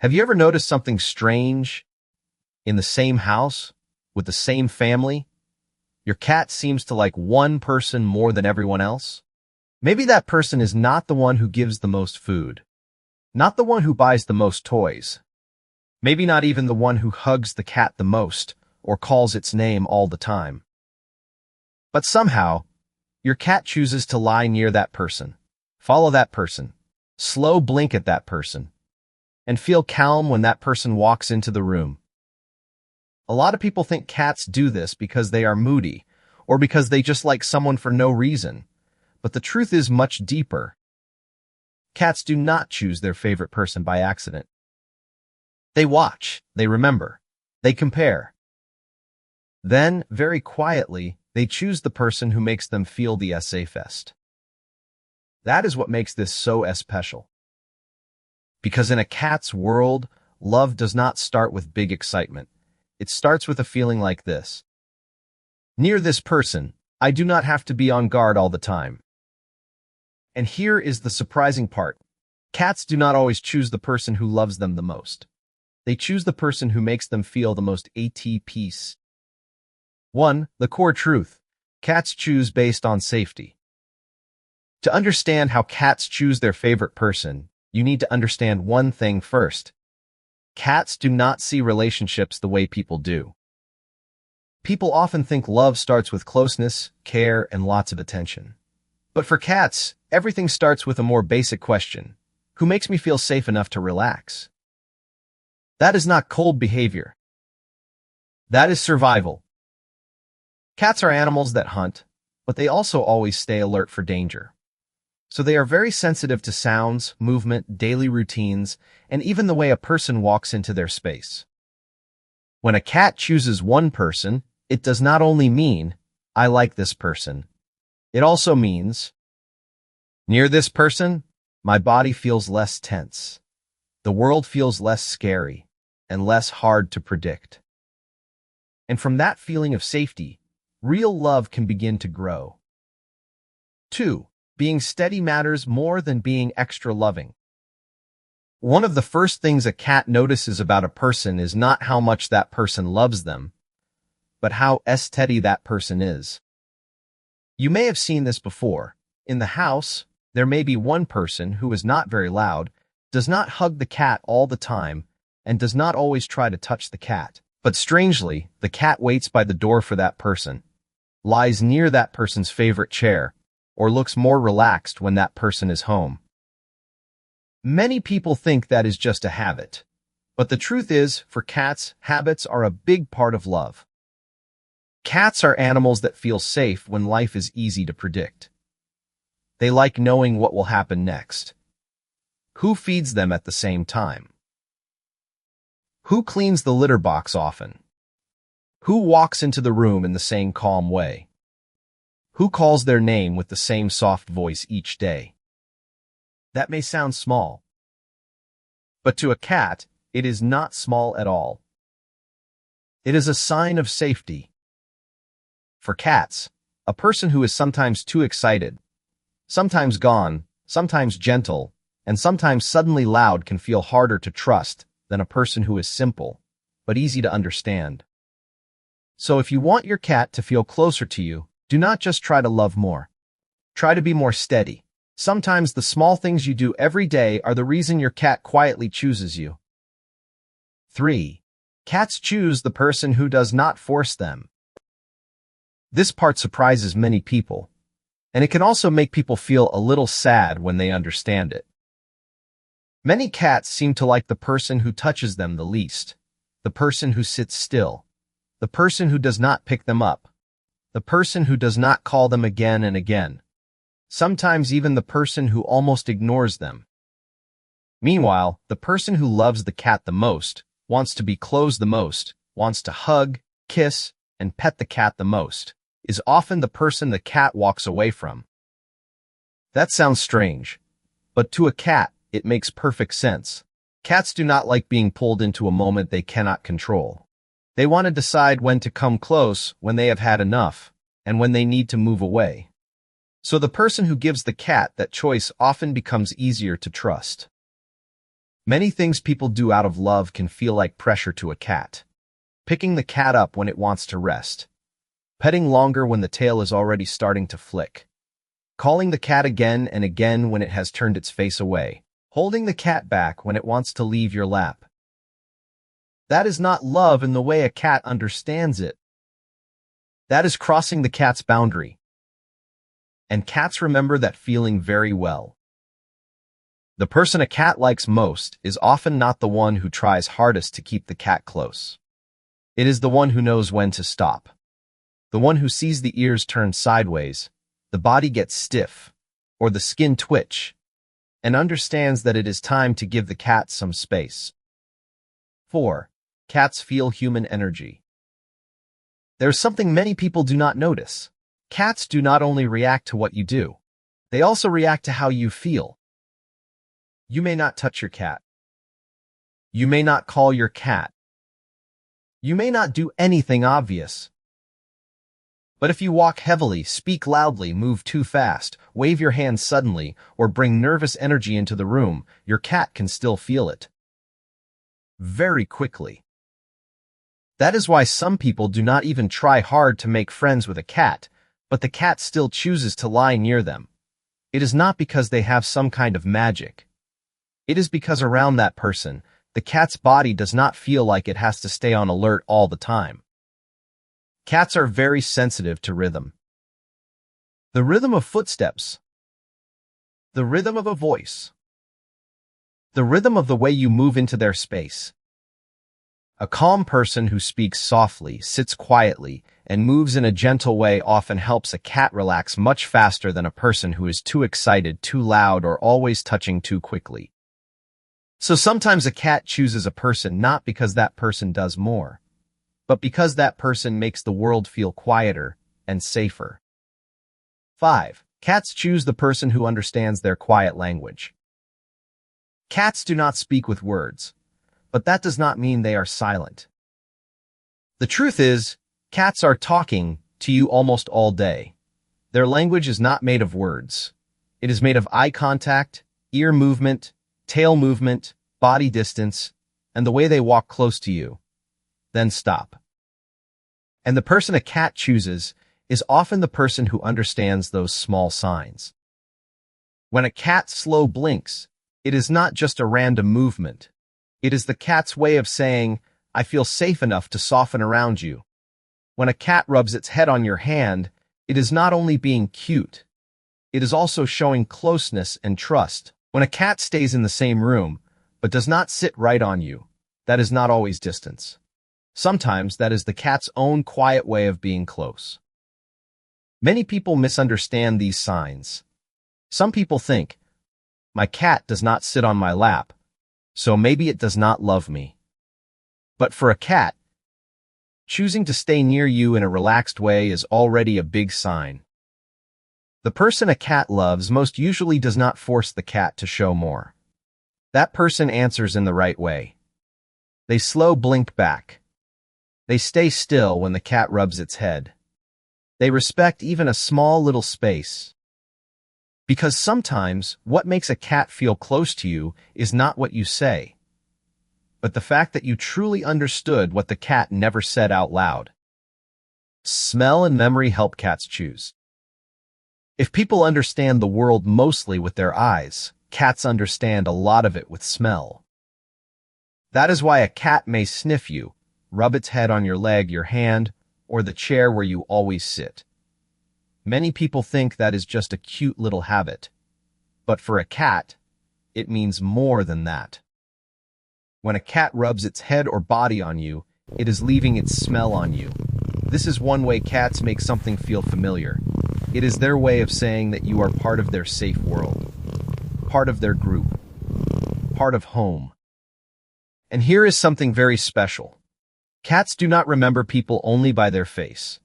Have you ever noticed something strange in the same house, with the same family? Your cat seems to like one person more than everyone else. Maybe that person is not the one who gives the most food, not the one who buys the most toys, maybe not even the one who hugs the cat the most or calls its name all the time. But somehow, your cat chooses to lie near that person, follow that person, slow blink at that person, and feel calm when that person walks into the room. A lot of people think cats do this because they are moody or because they just like someone for no reason, but the truth is much deeper. Cats do not choose their favorite person by accident. They watch, they remember, they compare. Then, very quietly, they choose the person who makes them feel the safest. That is what makes this so special. Because in a cat's world, love does not start with big excitement. It starts with a feeling like this. Near this person, I do not have to be on guard all the time. And here is the surprising part. Cats do not always choose the person who loves them the most. They choose the person who makes them feel the most at peace. 1. The core truth. Cats choose based on safety. To understand how cats choose their favorite person, you need to understand one thing first. Cats do not see relationships the way people do. People often think love starts with closeness, care, and lots of attention. But for cats, everything starts with a more basic question. Who makes me feel safe enough to relax? That is not cold behavior. That is survival. Cats are animals that hunt, but they also always stay alert for danger. So they are very sensitive to sounds, movement, daily routines, and even the way a person walks into their space. When a cat chooses one person, it does not only mean, I like this person. It also means, near this person, my body feels less tense. The world feels less scary and less hard to predict. And from that feeling of safety, real love can begin to grow. 2. Being steady matters more than being extra loving. One of the first things a cat notices about a person is not how much that person loves them, but how steady that person is. You may have seen this before. In the house, there may be one person who is not very loud, does not hug the cat all the time, and does not always try to touch the cat. But strangely, the cat waits by the door for that person, lies near that person's favorite chair, or looks more relaxed when that person is home. Many people think that is just a habit, but the truth is, for cats, habits are a big part of love. Cats are animals that feel safe when life is easy to predict. They like knowing what will happen next. Who feeds them at the same time? Who cleans the litter box often? Who walks into the room in the same calm way? Who calls their name with the same soft voice each day? That may sound small, but to a cat, it is not small at all. It is a sign of safety. For cats, a person who is sometimes too excited, sometimes gone, sometimes gentle, and sometimes suddenly loud can feel harder to trust than a person who is simple, but easy to understand. So if you want your cat to feel closer to you, do not just try to love more. Try to be more steady. Sometimes the small things you do every day are the reason your cat quietly chooses you. 3. Cats choose the person who does not force them. This part surprises many people, and it can also make people feel a little sad when they understand it. Many cats seem to like the person who touches them the least, the person who sits still, the person who does not pick them up, the person who does not call them again and again, sometimes even the person who almost ignores them. Meanwhile, the person who loves the cat the most, wants to be close the most, wants to hug, kiss, and pet the cat the most, is often the person the cat walks away from. That sounds strange, but to a cat, it makes perfect sense. Cats do not like being pulled into a moment they cannot control. They want to decide when to come close, when they have had enough, and when they need to move away. So the person who gives the cat that choice often becomes easier to trust. Many things people do out of love can feel like pressure to a cat. Picking the cat up when it wants to rest. Petting longer when the tail is already starting to flick. Calling the cat again and again when it has turned its face away. Holding the cat back when it wants to leave your lap. That is not love in the way a cat understands it. That is crossing the cat's boundary. And cats remember that feeling very well. The person a cat likes most is often not the one who tries hardest to keep the cat close. It is the one who knows when to stop. The one who sees the ears turn sideways, the body get stiff, or the skin twitch, and understands that it is time to give the cat some space. 4. Cats feel human energy. There's something many people do not notice. Cats do not only react to what you do, they also react to how you feel. You may not touch your cat. You may not call your cat. You may not do anything obvious. But if you walk heavily, speak loudly, move too fast, wave your hand suddenly, or bring nervous energy into the room, your cat can still feel it. Very quickly. That is why some people do not even try hard to make friends with a cat, but the cat still chooses to lie near them. It is not because they have some kind of magic. It is because around that person, the cat's body does not feel like it has to stay on alert all the time. Cats are very sensitive to rhythm. The rhythm of footsteps. The rhythm of a voice. The rhythm of the way you move into their space. A calm person who speaks softly, sits quietly, and moves in a gentle way often helps a cat relax much faster than a person who is too excited, too loud, or always touching too quickly. So sometimes a cat chooses a person not because that person does more, but because that person makes the world feel quieter and safer. 5. Cats choose the person who understands their quiet language. Cats do not speak with words, but that does not mean they are silent. The truth is, cats are talking to you almost all day. Their language is not made of words. It is made of eye contact, ear movement, tail movement, body distance, and the way they walk close to you, then stop. And the person a cat chooses is often the person who understands those small signs. When a cat slow blinks, it is not just a random movement. It is the cat's way of saying, I feel safe enough to soften around you. When a cat rubs its head on your hand, it is not only being cute, it is also showing closeness and trust. When a cat stays in the same room, but does not sit right on you, that is not always distance. Sometimes that is the cat's own quiet way of being close. Many people misunderstand these signs. Some people think, my cat does not sit on my lap, so maybe it does not love me. But for a cat, choosing to stay near you in a relaxed way is already a big sign. The person a cat loves most usually does not force the cat to show more. That person answers in the right way. They slow blink back. They stay still when the cat rubs its head. They respect even a small little space. Because sometimes what makes a cat feel close to you is not what you say, but the fact that you truly understood what the cat never said out loud. Smell and memory help cats choose. If people understand the world mostly with their eyes, cats understand a lot of it with smell. That is why a cat may sniff you, rub its head on your leg, your hand, or the chair where you always sit. Many people think that is just a cute little habit, but for a cat, it means more than that. When a cat rubs its head or body on you, it is leaving its smell on you. This is one way cats make something feel familiar. It is their way of saying that you are part of their safe world, part of their group, part of home. And here is something very special. Cats do not remember people only by their face.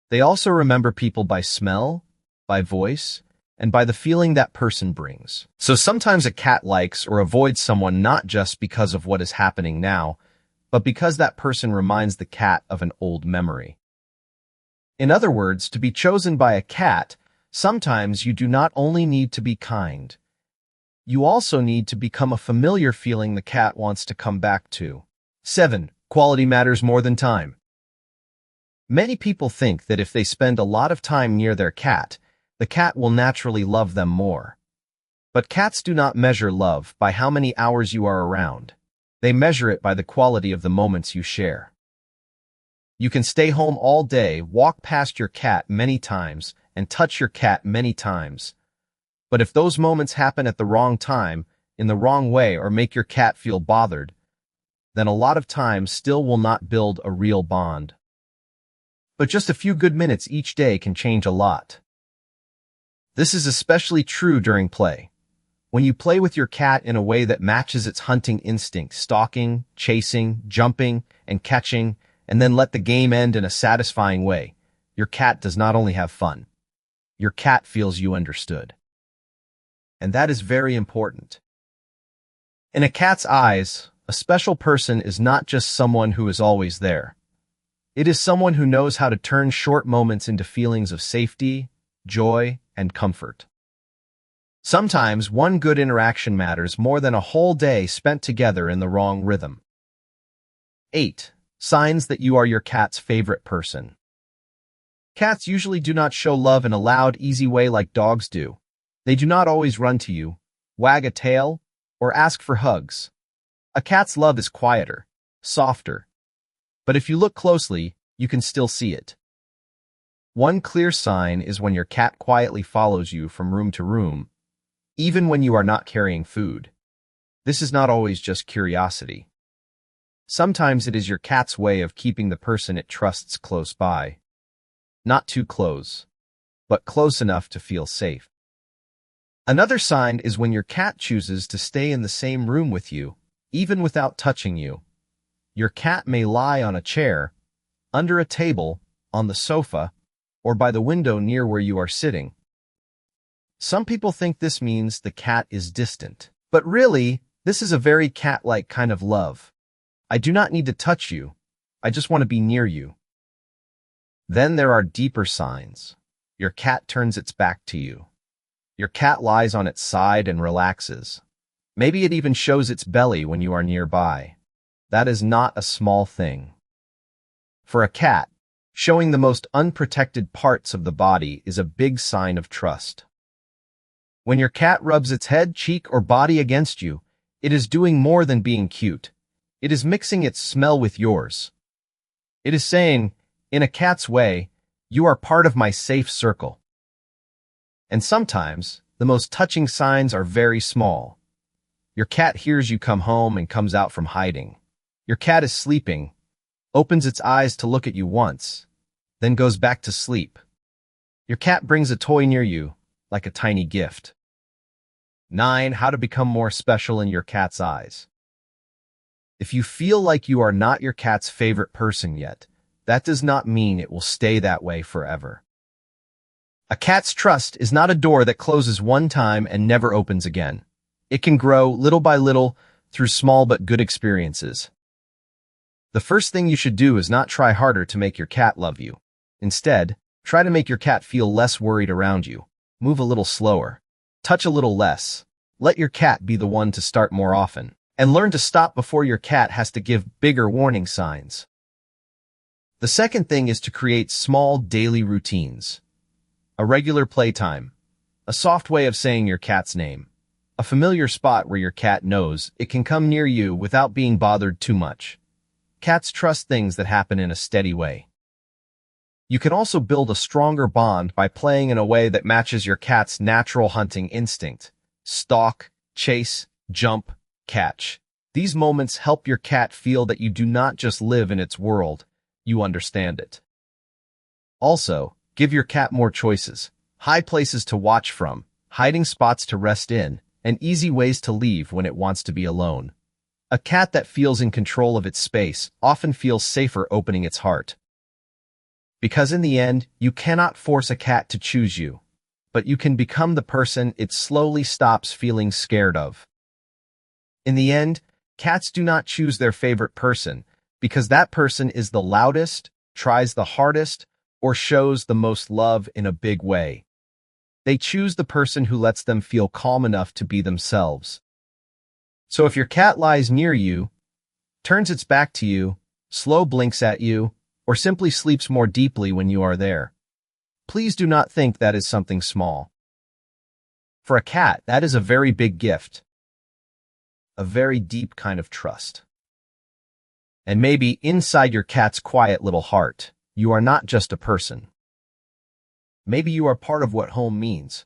They also remember people by smell, by voice, and by the feeling that person brings. So sometimes a cat likes or avoids someone not just because of what is happening now, but because that person reminds the cat of an old memory. In other words, to be chosen by a cat, sometimes you do not only need to be kind. You also need to become a familiar feeling the cat wants to come back to. 7. Quality matters more than time. Many people think that if they spend a lot of time near their cat, the cat will naturally love them more. But cats do not measure love by how many hours you are around. They measure it by the quality of the moments you share. You can stay home all day, walk past your cat many times, and touch your cat many times. But if those moments happen at the wrong time, in the wrong way, or make your cat feel bothered, then a lot of time still will not build a real bond. But just a few good minutes each day can change a lot. This is especially true during play. When you play with your cat in a way that matches its hunting instinct, stalking, chasing, jumping, and catching, and then let the game end in a satisfying way, your cat does not only have fun. Your cat feels you understood. And that is very important. In a cat's eyes, a special person is not just someone who is always there. It is someone who knows how to turn short moments into feelings of safety, joy, and comfort. Sometimes one good interaction matters more than a whole day spent together in the wrong rhythm. 8. Signs that you are your cat's favorite person. Cats usually do not show love in a loud, easy way like dogs do. They do not always run to you, wag a tail, or ask for hugs. A cat's love is quieter, softer. But if you look closely, you can still see it. One clear sign is when your cat quietly follows you from room to room, even when you are not carrying food. This is not always just curiosity. Sometimes it is your cat's way of keeping the person it trusts close by. Not too close, but close enough to feel safe. Another sign is when your cat chooses to stay in the same room with you, even without touching you. Your cat may lie on a chair, under a table, on the sofa, or by the window near where you are sitting. Some people think this means the cat is distant. But really, this is a very cat-like kind of love. I do not need to touch you. I just want to be near you. Then there are deeper signs. Your cat turns its back to you. Your cat lies on its side and relaxes. Maybe it even shows its belly when you are nearby. That is not a small thing. For a cat, showing the most unprotected parts of the body is a big sign of trust. When your cat rubs its head, cheek, or body against you, it is doing more than being cute. It is mixing its smell with yours. It is saying, in a cat's way, you are part of my safe circle. And sometimes, the most touching signs are very small. Your cat hears you come home and comes out from hiding. Your cat is sleeping, opens its eyes to look at you once, then goes back to sleep. Your cat brings a toy near you, like a tiny gift. 9. How to become more special in your cat's eyes. If you feel like you are not your cat's favorite person yet, that does not mean it will stay that way forever. A cat's trust is not a door that closes one time and never opens again. It can grow little by little through small but good experiences. The first thing you should do is not try harder to make your cat love you. Instead, try to make your cat feel less worried around you. Move a little slower. Touch a little less. Let your cat be the one to start more often. And learn to stop before your cat has to give bigger warning signs. The second thing is to create small daily routines. A regular playtime. A soft way of saying your cat's name. A familiar spot where your cat knows it can come near you without being bothered too much. Cats trust things that happen in a steady way. You can also build a stronger bond by playing in a way that matches your cat's natural hunting instinct. Stalk, chase, jump, catch. These moments help your cat feel that you do not just live in its world, you understand it. Also, give your cat more choices, high places to watch from, hiding spots to rest in, and easy ways to leave when it wants to be alone. A cat that feels in control of its space often feels safer opening its heart. Because in the end, you cannot force a cat to choose you, but you can become the person it slowly stops feeling scared of. In the end, cats do not choose their favorite person because that person is the loudest, tries the hardest, or shows the most love in a big way. They choose the person who lets them feel calm enough to be themselves. So if your cat lies near you, turns its back to you, slow blinks at you, or simply sleeps more deeply when you are there, please do not think that is something small. For a cat, that is a very big gift. A very deep kind of trust. And maybe inside your cat's quiet little heart, you are not just a person. Maybe you are part of what home means.